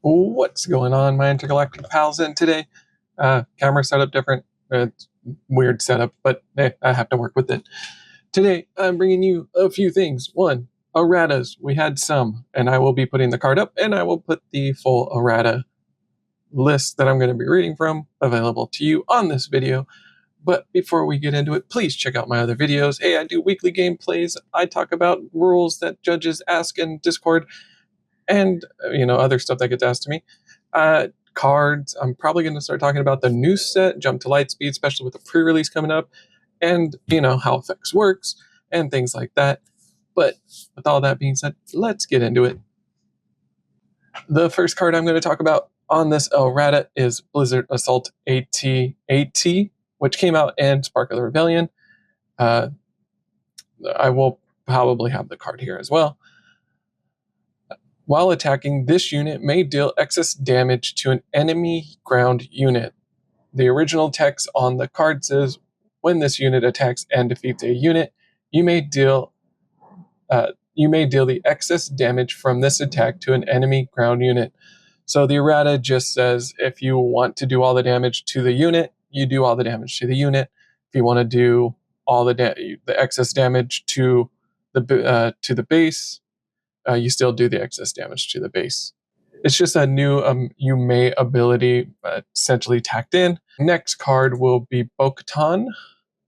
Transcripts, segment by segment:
What's going on, my intergalactic pals? And today, camera setup different. It's weird setup, but I have to work with it. Today, I'm bringing you a few things. One, erratas. We had some, and I will be putting the card up, and I will put the full errata list that I'm going to be reading from available to you on this video. But before we get into it, please check out my other videos. Hey, I do weekly gameplays. I talk about rules that judges ask in Discord, and other stuff that gets asked to me. Cards. I'm probably going to start talking about the new set, Jump to Lightspeed, especially with the pre-release coming up, and how effects works and things like that. But with all that being said, let's get into it. The first card I'm going to talk about on this errata is Blizzard Assault AT, which came out in Spark of the Rebellion. I will probably have the card here as well. While attacking, this unit may deal excess damage to an enemy ground unit. The original text on the card says, when this unit attacks and defeats a unit, you may deal the excess damage from this attack to an enemy ground unit. So the errata just says, if you want to do all the damage to the unit, you do all the damage to the unit. If you want to do all the excess damage to the base, you still do the excess damage to the base. It's just a new you may ability essentially tacked in. Next card will be Bo-Katan,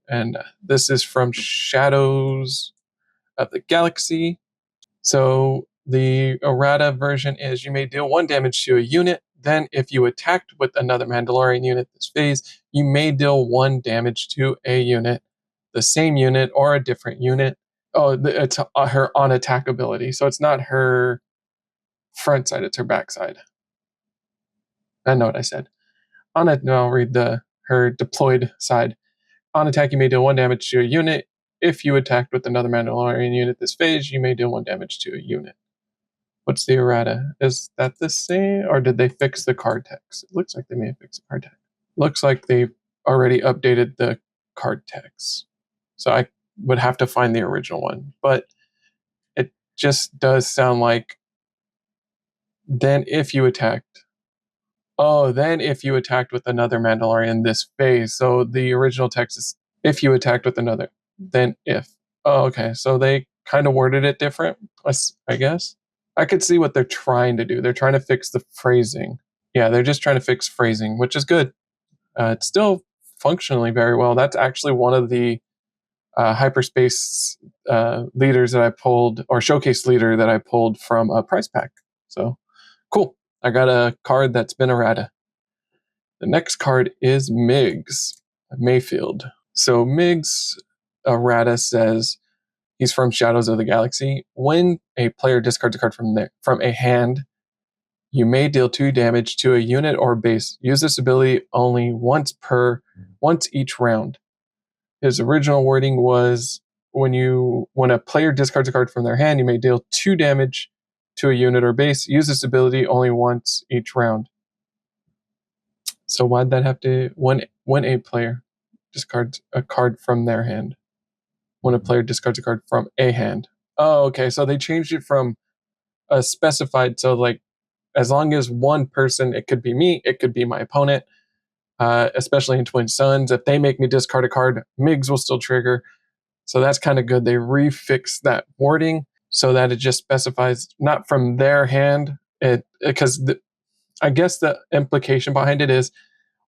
and this is from Shadows of the Galaxy. So the errata version is you may deal 1 damage to a unit. Then if you attacked with another Mandalorian unit this phase, you may deal 1 damage to a unit, the same unit or a different unit. Oh, it's her on attack ability. So it's not her front side, it's her back side. I know what I said. I'll read her deployed side. On attack, you may deal 1 damage to a unit. If you attacked with another Mandalorian unit this phase, you may deal 1 damage to a unit. What's the errata? Is that the same, or did they fix the card text? It looks like they may have fixed the card text. Looks like they've already updated the card text. So I would have to find the original one, but it just does sound like then if you attacked with another Mandalorian this phase. So the original text is if you attacked with another, then if. Oh, okay. So they kind of worded it different, I guess. I could see what they're trying to do. They're trying to fix the phrasing. Yeah, they're just trying to fix phrasing, which is good. It's still functionally very well. That's actually one of the hyperspace leaders that I pulled, or showcase leader that I pulled from a prize pack. So cool. I got a card that's been errata. The next card is Miggs Mayfield. So Miggs errata says he's from Shadows of the Galaxy. When a player discards a card from a hand, you may deal 2 damage to a unit or base. Use this ability only once each round. His original wording was when a player discards a card from their hand, you may deal 2 damage to a unit or base. Use this ability only once each round. So why'd that have to when a player discards a card from their hand? When a player discards a card from a hand. Oh, okay. So they changed it from a specified. So like, as long as one person, it could be me, it could be my opponent, especially in Twin Suns. If they make me discard a card, Miggs will still trigger. So that's kind of good. They refixed that wording so that it just specifies not from their hand. I guess the implication behind it is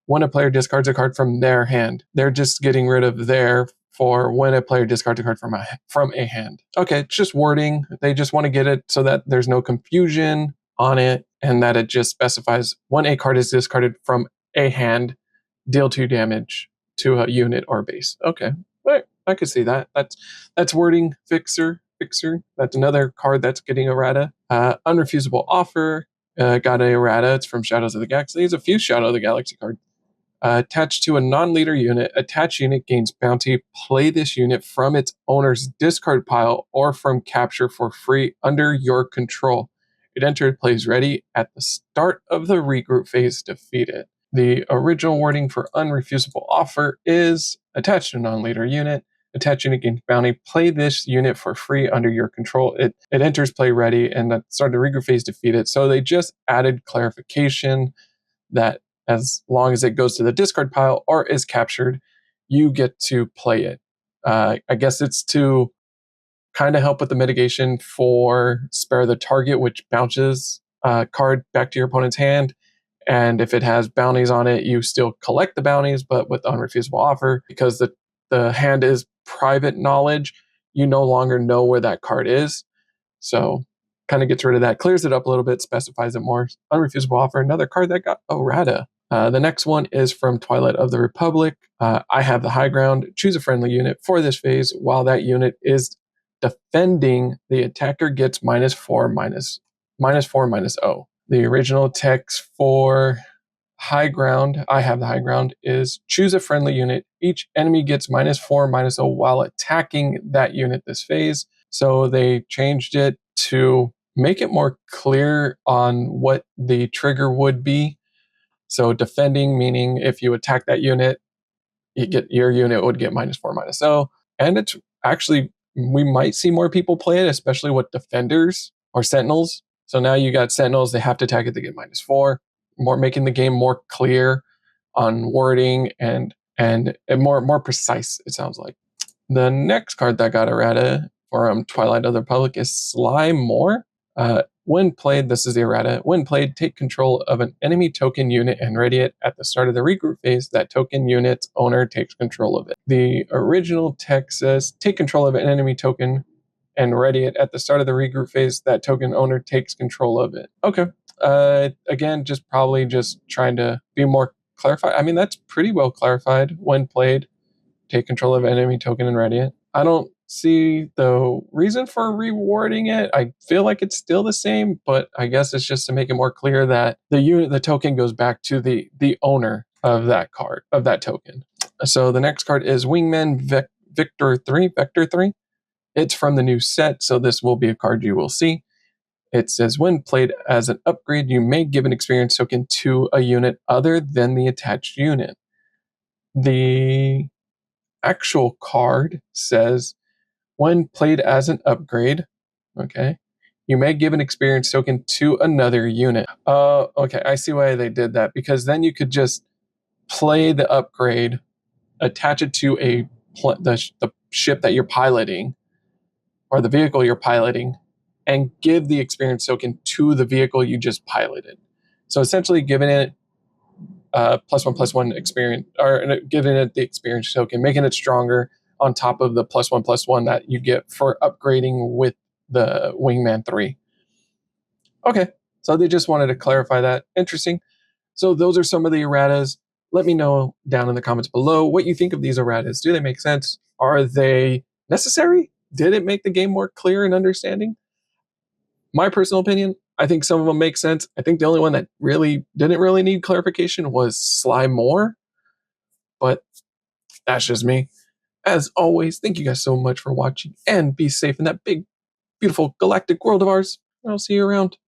when a player discards a card from their hand, they're just getting rid of their for when a player discards a card from a hand. Okay, it's just wording. They just want to get it so that there's no confusion on it, and that it just specifies when a card is discarded from a hand, deal 2 damage to a unit or base. Okay, right. I could see that. That's wording fixer. That's another card that's getting errata. Unrefusable offer. Got a errata. It's from Shadows of the Galaxy. There's a few Shadow of the Galaxy cards. Attached to a non-leader unit, attached unit gains bounty. Play this unit from its owner's discard pile or from capture for free under your control. It entered plays ready at the start of the regroup phase. Defeat it. The original wording for unrefusable offer is attached to a non-leader unit. attached unit gains bounty. Play this unit for free under your control. It enters play ready, and at the start of the regroup phase, defeat it. So they just added clarification that as long as it goes to the discard pile or is captured, you get to play it. I guess it's to kind of help with the mitigation for spare the target, which bounces a card back to your opponent's hand. And if it has bounties on it, you still collect the bounties, but with the unrefusable offer, because the hand is private knowledge, you no longer know where that card is. So kind of gets rid of that, clears it up a little bit, specifies it more. Unrefusable offer, another card that got errata. The next one is from Twilight of the Republic. I have the high ground. Choose a friendly unit for this phase. While that unit is defending, the attacker gets -4, -0. The original text for high ground, I have the high ground, is choose a friendly unit. Each enemy gets -4, -0 while attacking that unit this phase. So they changed it to make it more clear on what the trigger would be. So defending, meaning if you attack that unit, your unit would get -4, -0. And it's actually, we might see more people play it, especially with defenders or sentinels. So now you got sentinels, they have to attack it to get -4, making the game more clear on wording and more precise, it sounds like. The next card that got errata from Twilight of the Republic is Sly More. When played, this is the errata. When played, take control of an enemy token unit and ready it at the start of the regroup phase. That token unit's owner takes control of it. The original text says, take control of an enemy token and ready it at the start of the regroup phase. That token owner takes control of it. Okay. Again, probably just trying to be more clarified. I mean, that's pretty well clarified. When played, take control of an enemy token and ready it. I don't see the reason for rewarding it. I feel like it's still the same, but I guess it's just to make it more clear that the token goes back to the owner of that card, of that token. So the next card is Wingman Vector 3. It's from the new set, so this will be a card you will see. It says, when played as an upgrade, you may give an experience token to a unit other than the attached unit. The actual card says, when played as an upgrade, okay, you may give an experience token to another unit. Okay, I see why they did that, because then you could just play the upgrade, attach it to the ship that you're piloting or the vehicle you're piloting, and give the experience token to the vehicle you just piloted. So essentially giving it +1/+1 experience, or giving it the experience token, making it stronger on top of the +1/+1 that you get for upgrading with the Wingman 3. Okay, so they just wanted to clarify that. Interesting. So those are some of the erratas. Let me know down in the comments below what you think of these erratas. Do they make sense? Are they necessary? Did it make the game more clear and understanding? My personal opinion, I think some of them make sense. I think the only one that really didn't really need clarification was Sly More, but that's just me. As always, thank you guys so much for watching, and be safe in that big, beautiful galactic world of ours. I'll see you around.